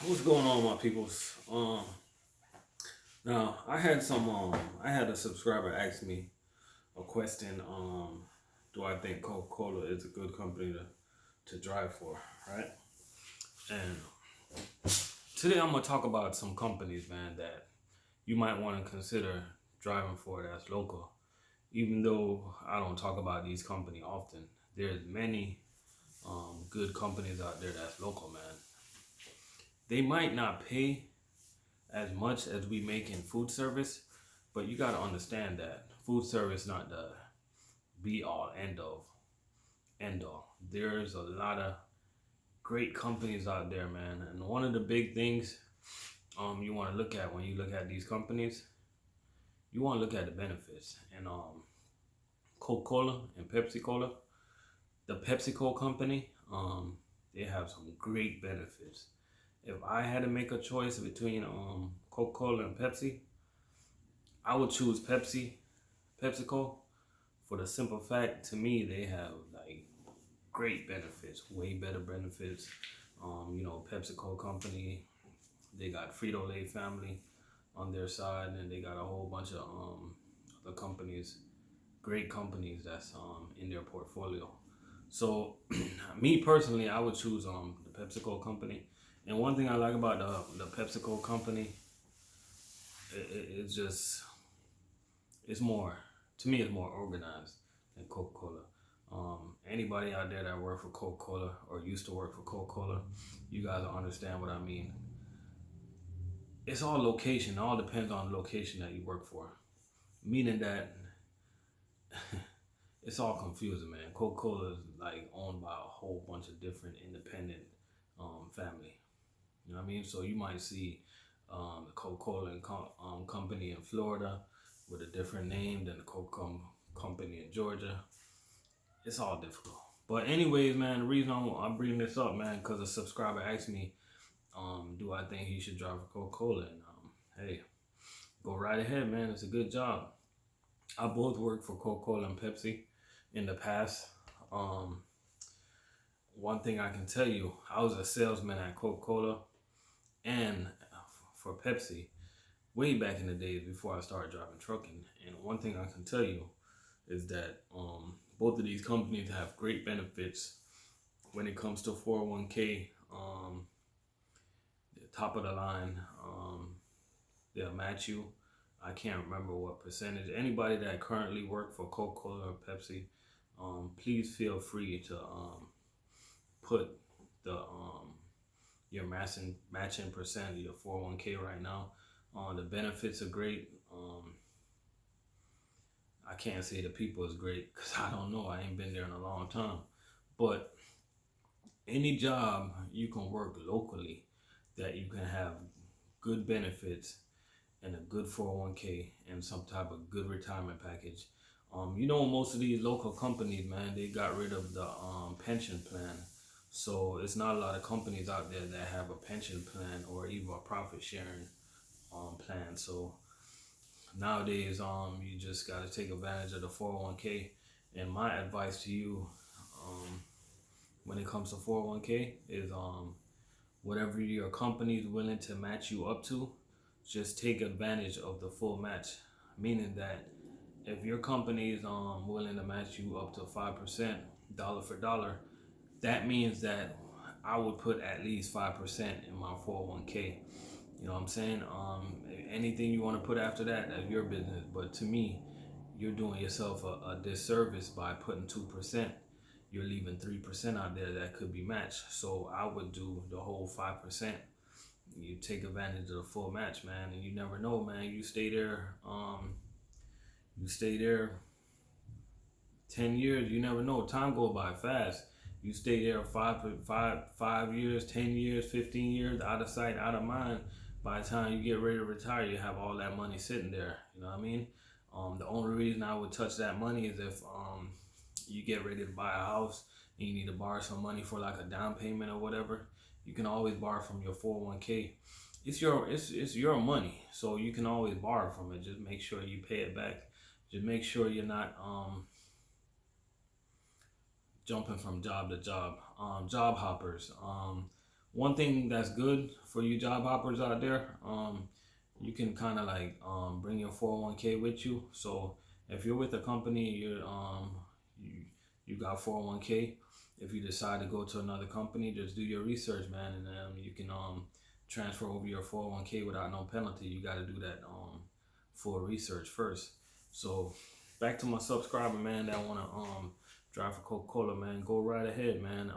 What's going on, my peoples? Now I had a subscriber ask me a question. Do I think Coca-Cola is a good company to drive for, right? And today I'm gonna talk about some companies, man, that you might want to consider driving for that's local. Even though I don't talk about these companies often, there's many good companies out there that's local, man. They might not pay as much as we make in food service, but you gotta understand that food service not the be all end all. There's a lot of great companies out there, man. And one of the big things you want to look at when you look at these companies, you want to look at the benefits. And Coca-Cola and Pepsi-Cola, the PepsiCo company, they have some great benefits. If I had to make a choice between Coca-Cola and Pepsi, I would choose PepsiCo, for the simple fact, to me, they have like great benefits, way better benefits. PepsiCo company, they got Frito-Lay family on their side, and they got a whole bunch of other companies, great companies that's in their portfolio. So, me personally, I would choose the PepsiCo company. And one thing I like about the PepsiCo company, it's just it's more to me it's more organized than Coca-Cola. Anybody out there that work for Coca-Cola or used to work for Coca-Cola, you guys will understand what I mean. It's all location. It all depends on the location that you work for. Meaning that it's all confusing, man. Coca-Cola is like owned by a whole bunch of different independent family. You know what I mean? So you might see the Coca-Cola company in Florida with a different name than the Coca company in Georgia. It's all difficult. But anyways, man, the reason I'm bringing this up, man, because a subscriber asked me, do I think he should drive for Coca-Cola? And hey, go right ahead, man. It's a good job. I both worked for Coca-Cola and Pepsi in the past. One thing I can tell you, I was a salesman at Coca-Cola and for Pepsi way back in the days before I started driving trucking. And one thing I can tell you is that both of these companies have great benefits when it comes to 401k. The top of the line, they'll match you. I can't remember what percentage. Anybody that currently work for Coca-Cola or Pepsi, please feel free to put the your matching percent of your 401k right now. The benefits are great. I can't say the people is great because I don't know. I ain't been there in a long time. But any job you can work locally that you can have good benefits and a good 401k and some type of good retirement package. Most of these local companies, man, they got rid of the pension plan. So it's not a lot of companies out there that have a pension plan or even a profit sharing plan. So nowadays, you just got to take advantage of the 401k. And my advice to you, when it comes to 401k, is whatever your company is willing to match you up to, just take advantage of the full match. Meaning that if your company is willing to match you up to 5% dollar for dollar, that means that I would put at least 5% in my 401k. You know what I'm saying? Anything you want to put after that, that's your business. But to me, you're doing yourself a disservice by putting 2%. You're leaving 3% out there that could be matched. So I would do the whole 5%. You take advantage of the full match, man, and you never know, man. You stay there 10 years, you never know. Time go by fast. You stay there 5 years, 10 years, 15 years, out of sight, out of mind. By the time you get ready to retire, you have all that money sitting there. You know what I mean? The only reason I would touch that money is if you get ready to buy a house and you need to borrow some money for like a down payment or whatever. You can always borrow from your 401k. It's your money, so you can always borrow from it. Just make sure you pay it back. Just make sure you're not jumping from job to job. Job hoppers. one thing that's good for you job hoppers out there, you can kind of like bring your 401k with you. So if you're with a company, you you got 401k. If you decide to go to another company, just do your research, man, and you can transfer over your 401k without no penalty. You got to do that full research first. So back to my subscriber, man, that want to drive for Coca-Cola, man, go right ahead, man.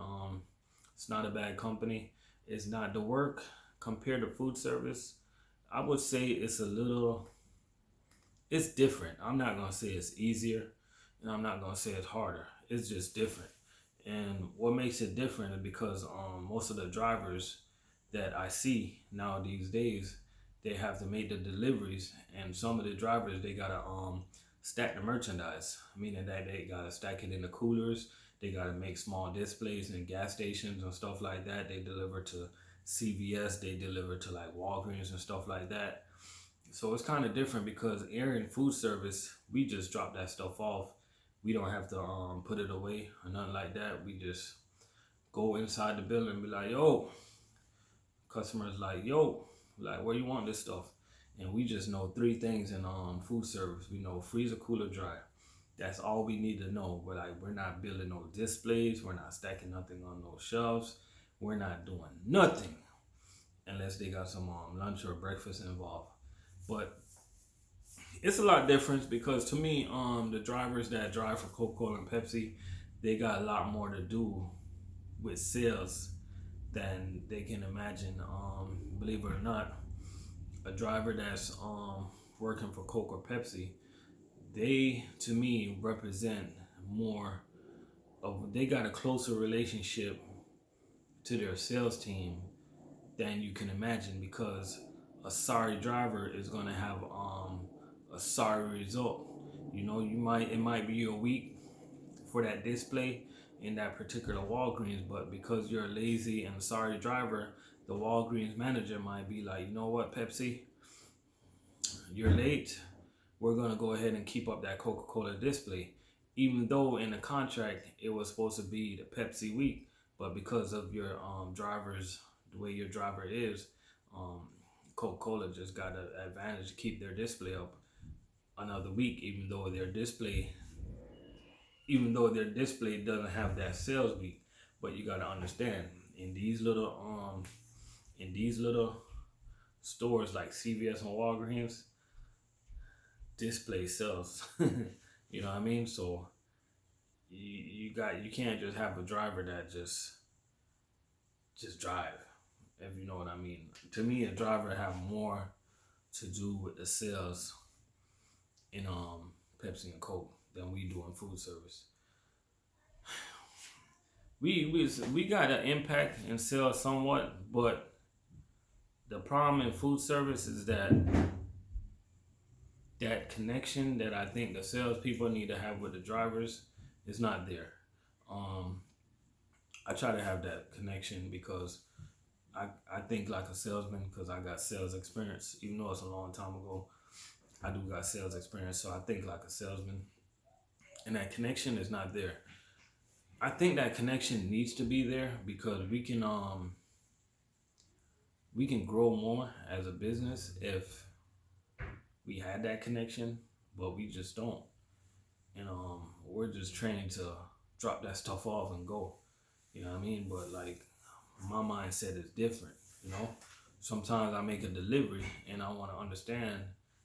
It's not a bad company. It's not the work compared to food service. I would say it's different. I'm not gonna say it's easier, and I'm not gonna say it's harder. It's just different. And what makes it different is because most of the drivers that I see now these days, they have to make the deliveries, and some of the drivers they gotta stack the merchandise, meaning that they gotta stack it in the coolers. They gotta make small displays in gas stations and stuff like that. They deliver to CVS. They deliver to like Walgreens and stuff like that. So it's kind of different because here in food service, we just drop that stuff off. We don't have to put it away or nothing like that. We just go inside the building and be like, yo, customers like, yo, like, where you want this stuff? And we just know three things in food service. We know freezer, cooler, dry. That's all we need to know. We're not building no displays. We're not stacking nothing on those shelves. We're not doing nothing unless they got some lunch or breakfast involved. But it's a lot different because to me, the drivers that drive for Coca-Cola and Pepsi, they got a lot more to do with sales than they can imagine. Believe it or not, a driver that's working for Coke or Pepsi, they to me represent more of, they got a closer relationship to their sales team than you can imagine, because a sorry driver is going to have a sorry result. You know, it might be a week for that display in that particular Walgreens, but because you're a lazy and sorry driver, the Walgreens manager might be like, you know what, Pepsi, you're late. We're going to go ahead and keep up that Coca-Cola display. Even though in the contract it was supposed to be the Pepsi week, but because of your drivers, the way your driver is, Coca-Cola just got an advantage to keep their display up another week, even though their display doesn't have that sales week. But you gotta understand, in these little stores like CVS and Walgreens, display sells. You know what I mean? So you can't just have a driver that just drive, if you know what I mean. To me, a driver have more to do with the sales in Pepsi and Coke than we do in food service. We got an impact in sales somewhat, but the problem in food service is that connection that I think the salespeople need to have with the drivers is not there. I try to have that connection because I think like a salesman, because I got sales experience. Even though it's a long time ago, I do got sales experience, so I think like a salesman. And that connection is not there. I think that connection needs to be there because we can grow more as a business if we had that connection, but we just don't. And we're just trained to drop that stuff off and go. You know what I mean? But like, my mindset is different, you know? Sometimes I make a delivery and I want to understand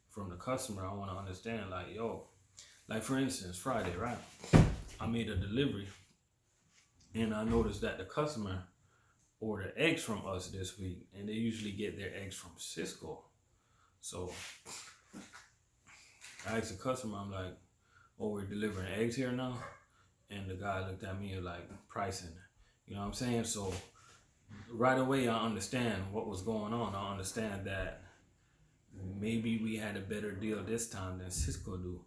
from the customer. I want to understand, like, yo, like for instance, Friday, right? I made a delivery and I noticed that the customer ordered eggs from us this week, and they usually get their eggs from Cisco. So I asked the customer, I'm like, oh, we're delivering eggs here now? And the guy looked at me like, pricing. You know what I'm saying? So right away, I understand what was going on. I understand that maybe we had a better deal this time than Cisco do.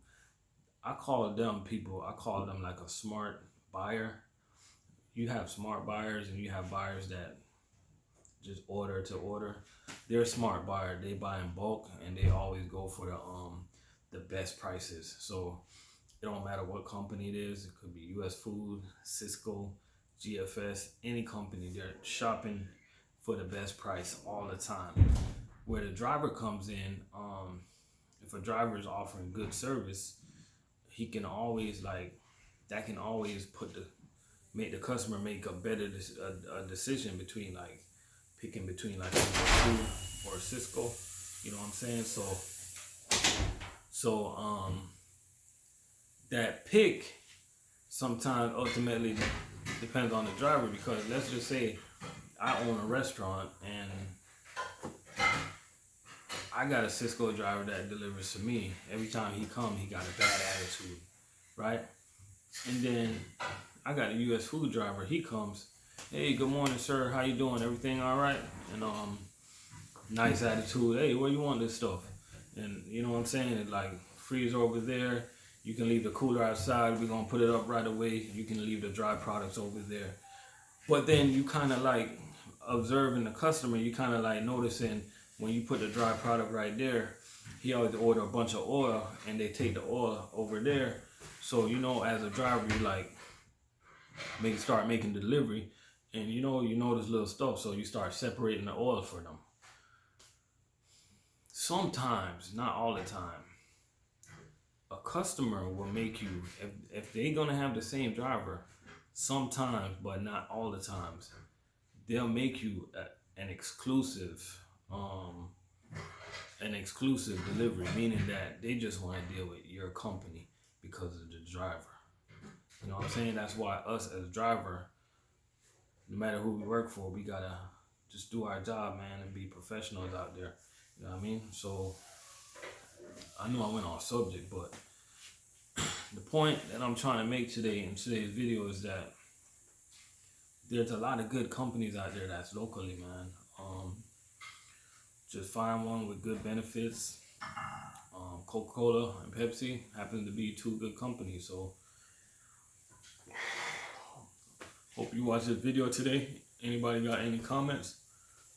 I call them like a smart buyer. You have smart buyers and you have buyers that just order to order. They're a smart buyer. They buy in bulk and they always go for the best prices. So it don't matter what company it is. It could be US Food, Cisco, GFS, any company. They're shopping for the best price all the time. Where the driver comes in, if a driver is offering good service, he can always that can always make the customer make a better a decision between picking between like a Coca or a Cisco. You know what I'm saying? So that pick sometimes ultimately depends on the driver, because let's just say I own a restaurant and I got a Cisco driver that delivers to me. Every time he comes, he got a bad attitude, right? And then I got a U.S. food driver. He comes, hey, good morning, sir. How you doing? Everything all right? And nice attitude. Hey, where you want this stuff? And you know what I'm saying? It's like, freezer over there. You can leave the cooler outside. We're gonna put it up right away. You can leave the dry products over there. But then you kind of like observing the customer. You kind of like noticing when you put the dry product right there, he always order a bunch of oil, and they take the oil over there. So you know, as a driver, you like start making delivery, and you notice little stuff. So you start separating the oil for them. Sometimes, not all the time, a customer will make you, if they're gonna have the same driver, sometimes, but not all the times, they'll make you an exclusive delivery, meaning that they just want to deal with your company because of the driver. You know what I'm saying? That's why us as driver, no matter who we work for, we gotta just do our job, man, and be professionals out there. You know what I mean? So I know I went off subject, but the point that I'm trying to make today in today's video is that there's a lot of good companies out there that's locally, man. Just find one with good benefits. Coca-Cola and Pepsi happen to be two good companies. So hope you watch this video today. Anybody got any comments,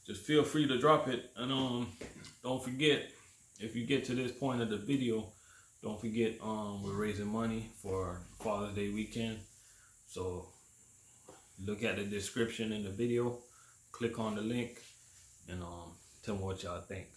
just feel free to drop it. And don't forget, if you get to this point of the video, don't forget we're raising money for Father's Day weekend. So look at the description in the video, click on the link, and tell me what y'all think.